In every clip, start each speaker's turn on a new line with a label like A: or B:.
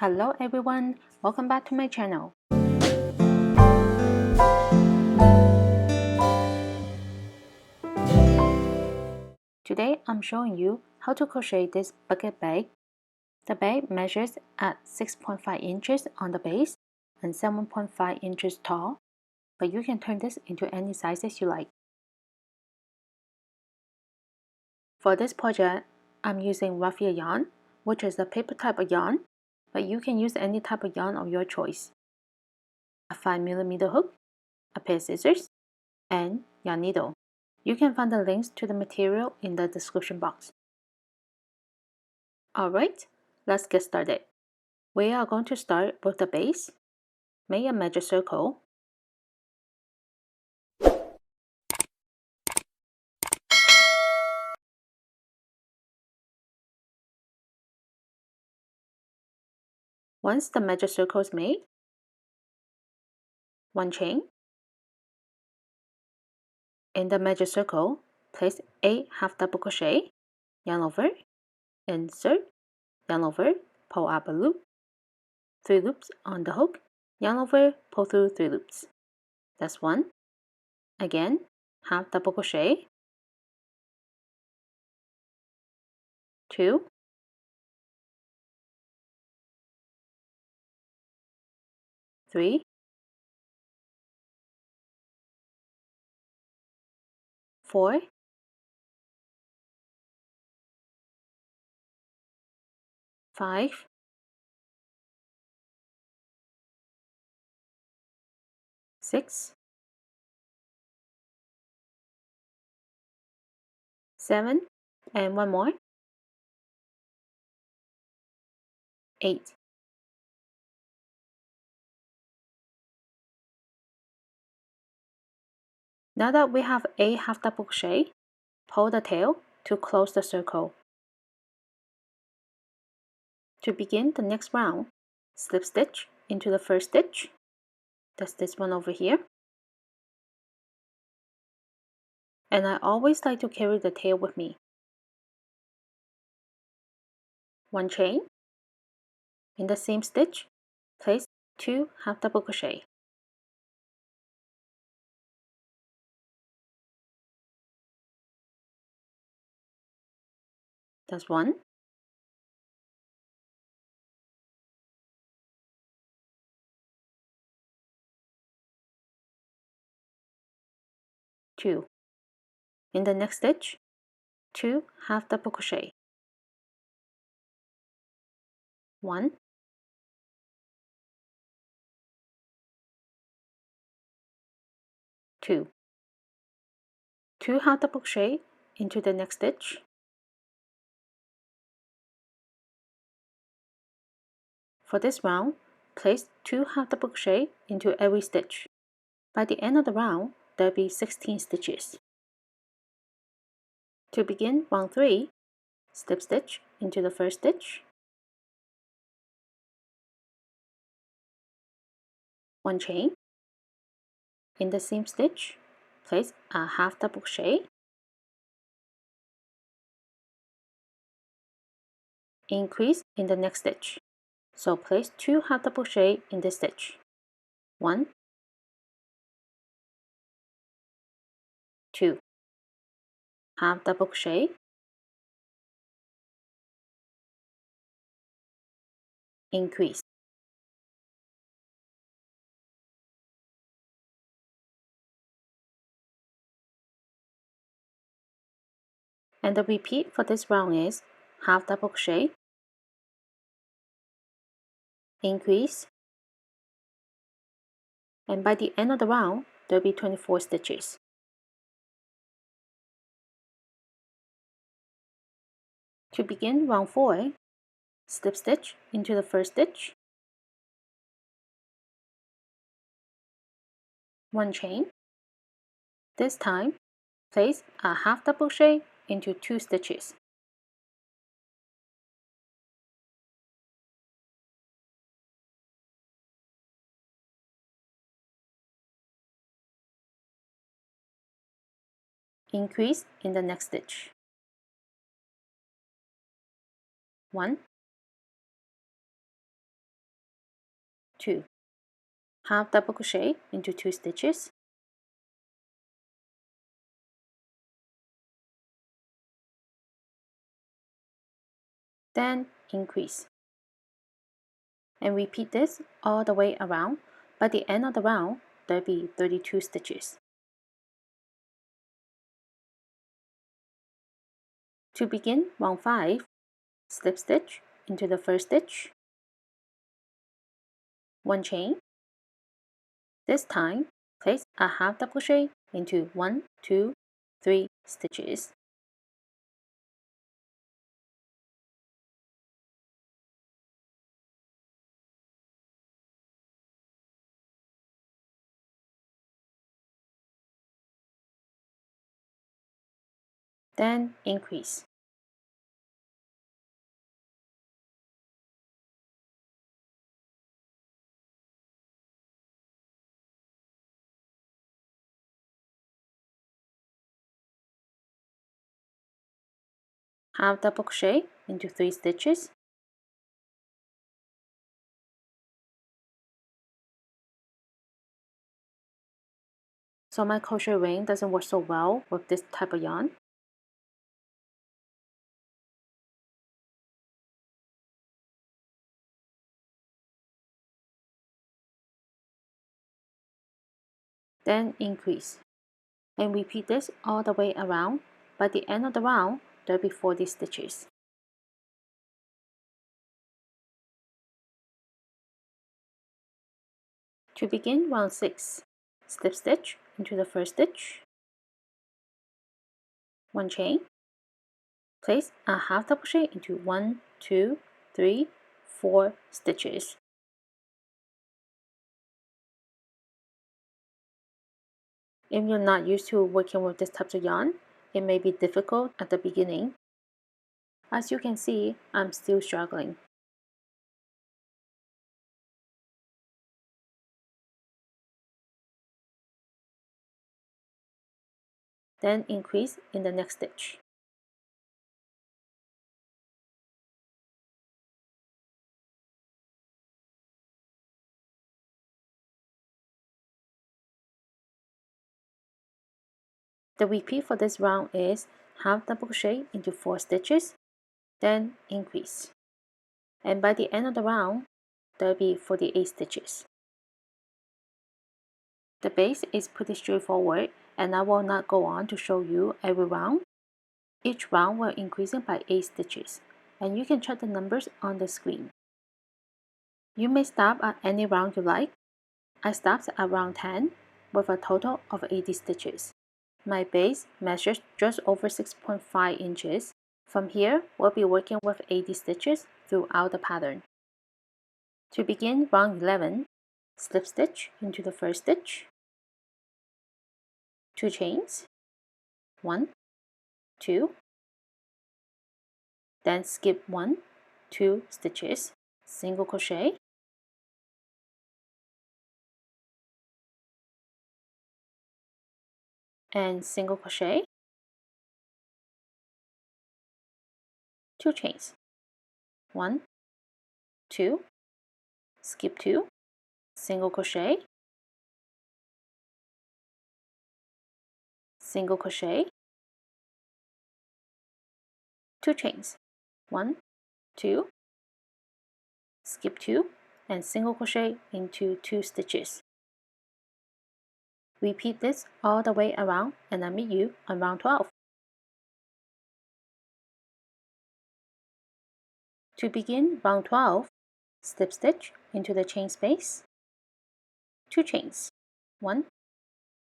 A: Hello everyone, welcome back to my channel. Today I'm showing you how to crochet this bucket bag. The bag measures at 6.5 inches on the base and 7.5 inches tall, but you can turn this into any sizes you like. For this project, I'm using Raffia yarn, which is a paper type of yarn, but you can use any type of yarn of your choice. A 5mm hook, a pair of scissors, and yarn needle. You can find the links to the material in the description box. Alright, let's get started. We are going to start with the base. Make a measure circle. Once the measure circle is made, one chain. In the measure circle, place a half double crochet, yarn over, insert, yarn over, pull up a loop, 3 loops on the hook, yarn over, pull through 3 loops. That's 1. Again, half double crochet, 2, 3, 4, 5, 6, 7, and one more, 8. Now that we have a half double crochet, pull the tail to close the circle. To begin the next round, slip stitch into the first stitch. That's this one over here. And I always like to carry the tail with me. One chain. In the same stitch, place 2 half double crochet. That's 1. 2. In the next stitch, 2 half double crochet. 1, 2. 2 half double crochet into the next stitch. For this round, place 2 half double crochet into every stitch. By the end of the round, there will be 16 stitches. To begin round 3, slip stitch into the first stitch. One chain. In the same stitch, place a half double crochet. Increase in the next stitch. So place 2 half double crochet in this stitch. 1, 2. Half double crochet. Increase. And the repeat for this round is half double crochet, increase, and by the end of the round, there will be 24 stitches. To begin round 4, slip stitch into the first stitch, one chain. This time, place a half double crochet into 2 stitches. Increase in the next stitch. 1, 2. Half double crochet into 2 stitches, then increase, and repeat this all the way around. By the end of the round, there'll be 32 stitches. To begin round 5, slip stitch into the first stitch, 1 chain. This time, place a half double crochet into 1, 2, 3 stitches. Then increase. Half double crochet into 3 stitches, so my crochet ring doesn't work so well with this type of yarn. Then increase, and repeat this all the way around. By the end of the round, there'll be 40 stitches. To begin round 6, slip stitch into the first stitch, 1 chain, place a half double crochet into 1, 2, 3, 4 stitches. If you're not used to working with this type of yarn, it may be difficult at the beginning. As you can see, I'm still struggling. Then increase in the next stitch. The repeat for this round is half double crochet into 4 stitches, then increase. And by the end of the round, there'll be 48 stitches. The base is pretty straightforward, and I will not go on to show you every round. Each round will increase by 8 stitches, and you can check the numbers on the screen. You may stop at any round you like. I stopped at round 10 with a total of 80 stitches. My base measures just over 6.5 inches. From here, we'll be working with 80 stitches throughout the pattern. To begin round 11, slip stitch into the first stitch, 2 chains, 1, 2, then skip 1, 2 stitches, single crochet, and single crochet, 2 chains, 1, 2, skip 2, single crochet, single crochet, 2 chains, 1, 2, skip 2, and single crochet into 2 stitches. Repeat this all the way around, and I'll meet you on round 12. To begin round 12, slip stitch into the chain space, 2 chains, 1,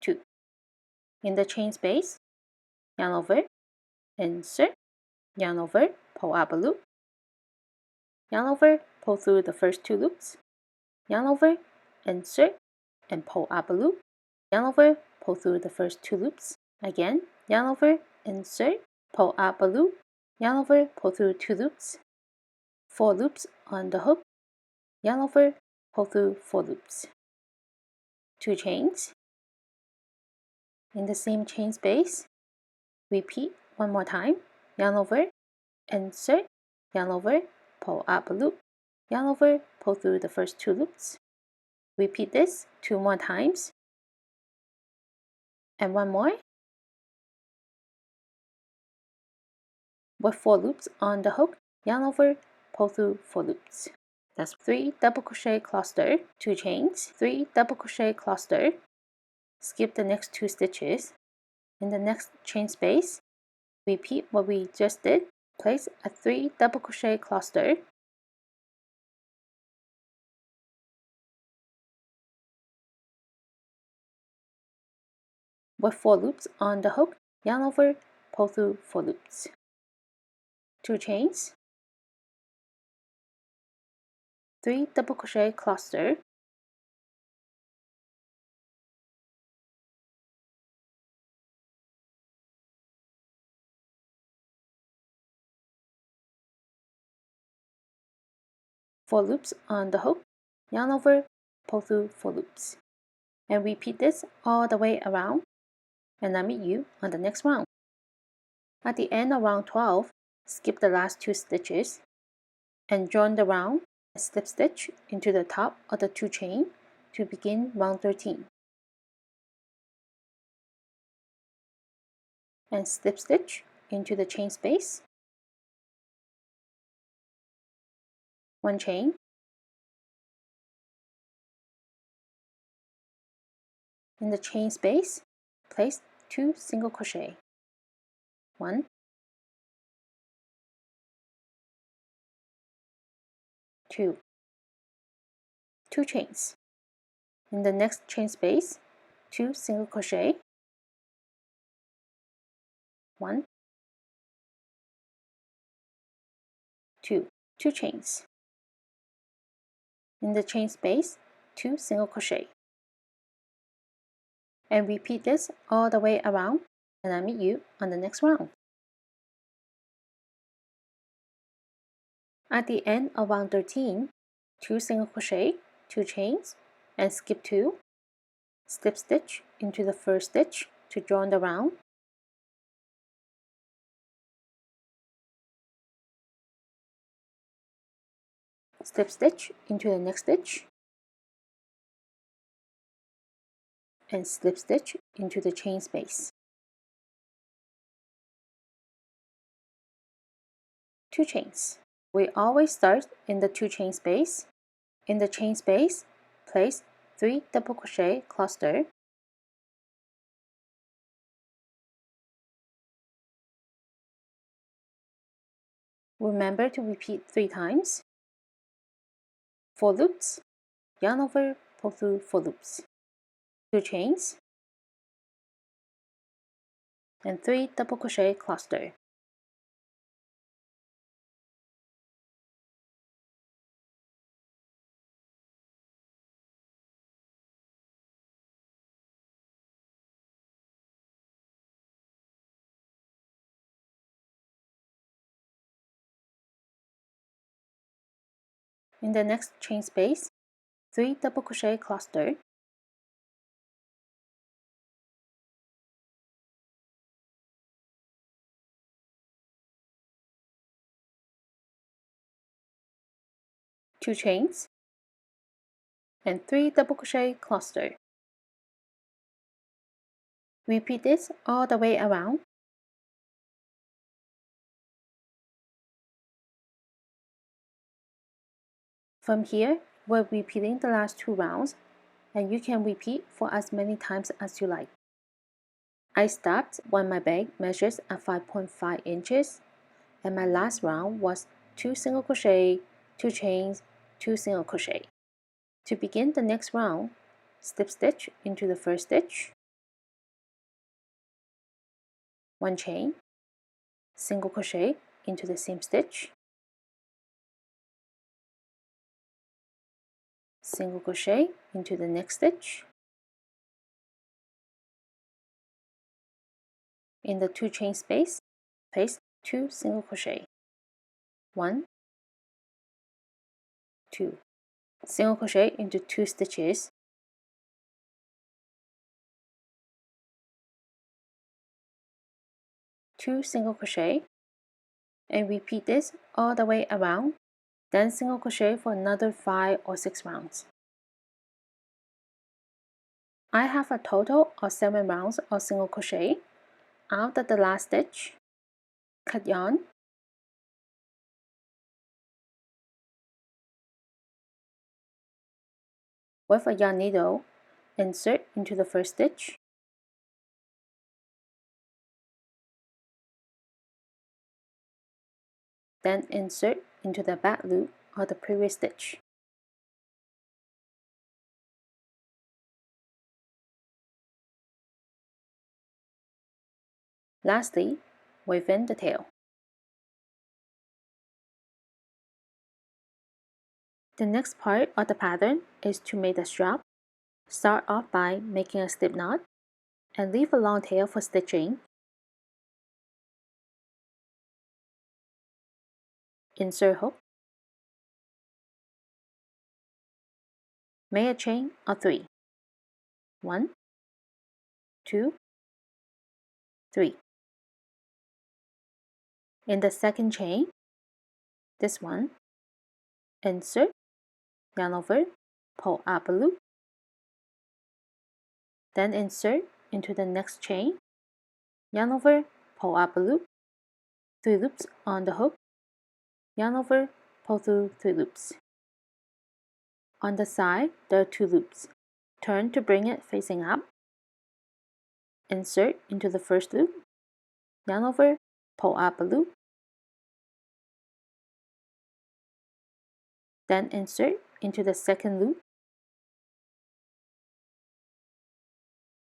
A: 2. In the chain space, yarn over, insert, yarn over, pull up a loop, yarn over, pull through the first 2 loops, yarn over, insert, and pull up a loop, yarn over, pull through the first 2 loops, again, yarn over, insert, pull up a loop, yarn over, pull through 2 loops, 4 loops on the hook, yarn over, pull through 4 loops, 2 chains. In the same chain space, repeat one more time, yarn over, insert, yarn over, pull up a loop, yarn over, pull through the first 2 loops, Repeat this 2 more times and 1 more with 4 loops on the hook, yarn over, pull through 4 loops. That's 3 double crochet cluster, 2 chains, 3 double crochet cluster, skip the next 2 stitches. In the next chain space, repeat what we just did, place a 3 double crochet cluster, with 4 loops on the hook, yarn over, pull through 4 loops. 2 chains, 3 double crochet cluster, four loops on the hook, yarn over, pull through 4 loops. And repeat this all the way around, and I'll meet you on the next round. At the end of round 12, skip the last 2 stitches and join the round and slip stitch into the top of the 2 chain to begin round 13. And slip stitch into the chain space, 1 chain, in the chain space, place 2 single crochet, 1, 2, 2 chains. In the next chain space, 2 single crochet, 1, 2, 2 chains. In the chain space, 2 single crochet. And repeat this all the way around, and I'll meet you on the next round. At the end of round 13, 2 single crochet, 2 chains, and skip 2, slip stitch into the first stitch to join the round, slip stitch into the next stitch, and slip stitch into the chain space. 2 chains. We always start in the 2 chain space. In the chain space, place 3 double crochet cluster, remember to repeat 3 times, 4 loops, yarn over, pull through 4 loops, 2 chains, and 3 double crochet cluster. In the next chain space, 3 double crochet cluster, two chains, and 3 double crochet cluster. Repeat this all the way around. From here, we're repeating the last 2 rounds, and you can repeat for as many times as you like. I stopped when my bag measures at 5.5 inches, and my last round was 2 single crochet, 2 chains, 2 single crochet. To begin the next round, slip stitch into the first stitch, 1 chain, single crochet into the same stitch, single crochet into the next stitch. In the 2 chain space, place 2 single crochet, 1, 2, single crochet into 2 stitches, two single crochet, and repeat this all the way around, then single crochet for another 5 or 6 rounds. I have a total of 7 rounds of single crochet. After the last stitch, cut yarn, with a yarn needle, insert into the first stitch, then insert into the back loop of the previous stitch. Lastly, within the tail. The next part of the pattern is to make the strap. Start off by making a slip knot and leave a long tail for stitching. Insert hook. Make a chain of 3. 1, 2, 3. In the second chain, this one, insert, yarn over, pull up a loop, then insert into the next chain, yarn over, pull up a loop, 3 loops on the hook, yarn over, pull through 3 loops. On the side, there are 2 loops. Turn to bring it facing up, insert into the first loop, yarn over, pull up a loop, then insert into the second loop,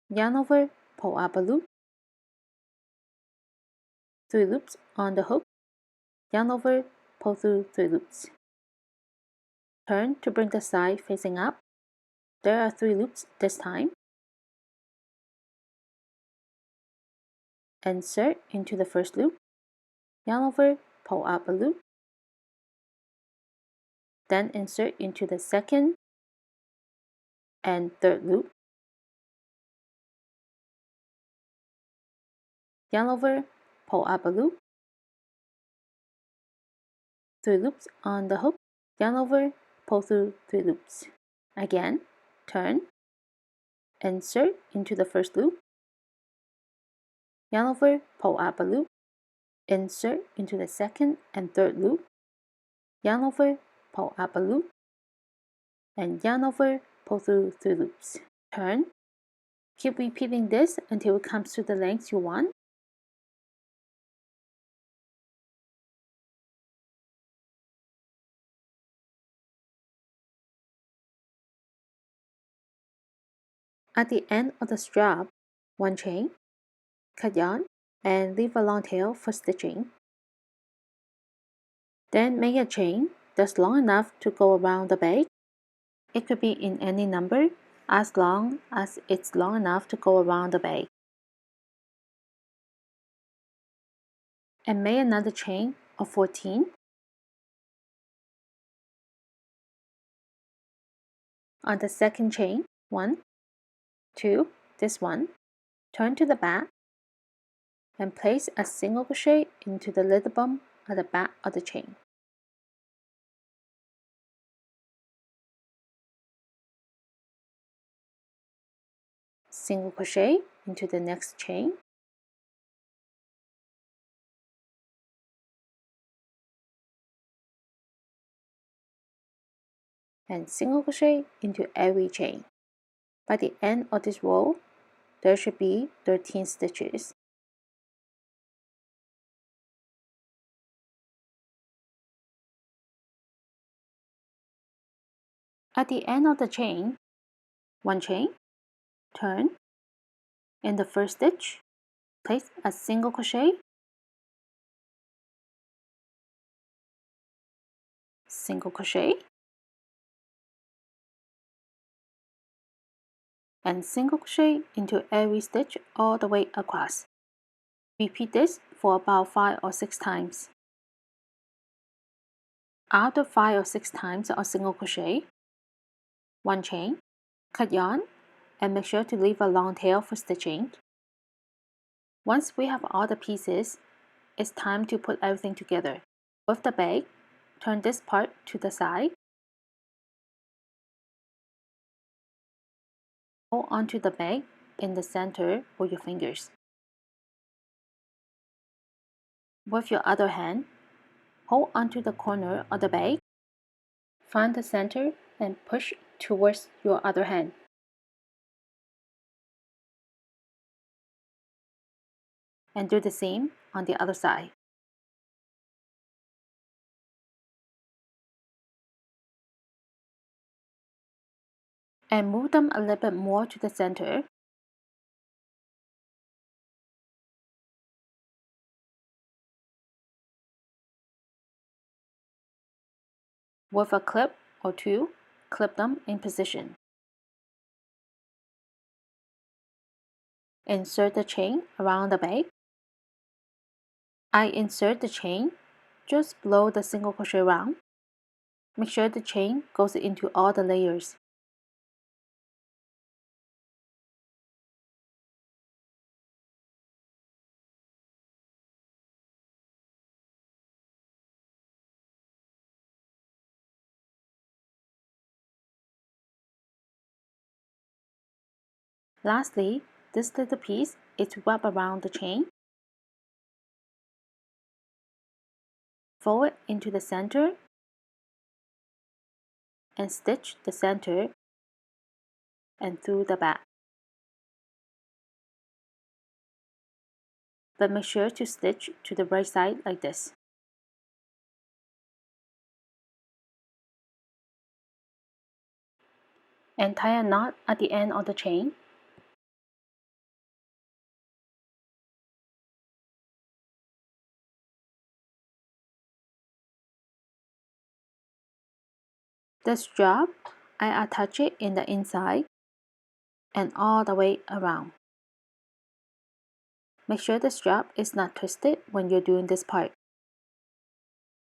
A: yarn over, pull up a loop, 3 loops on the hook, yarn over, pull through 3 loops. Turn to bring the side facing up. There are 3 loops this time. Insert into the first loop, yarn over, pull up a loop, then insert into the second and third loop, yarn over, pull up a loop, 3 loops on the hook, yarn over, pull through 3 loops. Again, turn, insert into the first loop, yarn over, pull up a loop, insert into the second and third loop, yarn over, pull up a loop, and yarn over, pull through 3 loops. Turn. Keep repeating this until it comes to the length you want. At the end of the strap, 1 chain, cut yarn, and leave a long tail for stitching. Then make a chain that's long enough to go around the bag. It could be in any number, as long as it's long enough to go around the bag. And make another chain of 14. On the second chain, 1, 2, this one, turn to the back, and place a single crochet into the little bump at the back of the chain. Single crochet into the next chain, and single crochet into every chain. By the end of this row, there should be 13 stitches. At the end of the chain, 1 chain, turn. In the first stitch, place a single crochet, single crochet, and single crochet into every stitch all the way across. Repeat this for about 5 or 6 times. After 5 or 6 times of single crochet, 1 chain, cut yarn, and make sure to leave a long tail for stitching. Once we have all the pieces, it's time to put everything together. With the bag, turn this part to the side. Hold onto the bag in the center with your fingers. With your other hand, hold onto the corner of the bag. Find the center and push towards your other hand. And do the same on the other side. And move them a little bit more to the center. With a clip or two, clip them in position. Insert the chain around the bag. I insert the chain just below the single crochet round. Make sure the chain goes into all the layers. Lastly, this little piece is wrapped around the chain. Fold it into the center and stitch the center and through the back. But make sure to stitch to the right side like this. And tie a knot at the end of the chain. The strap, I attach it in the inside and all the way around. Make sure the strap is not twisted when you're doing this part.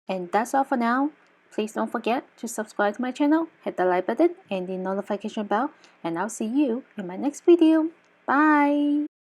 A: And that's all for now. Please don't forget to subscribe to my channel, hit the like button and the notification bell, and I'll see you in my next video. Bye!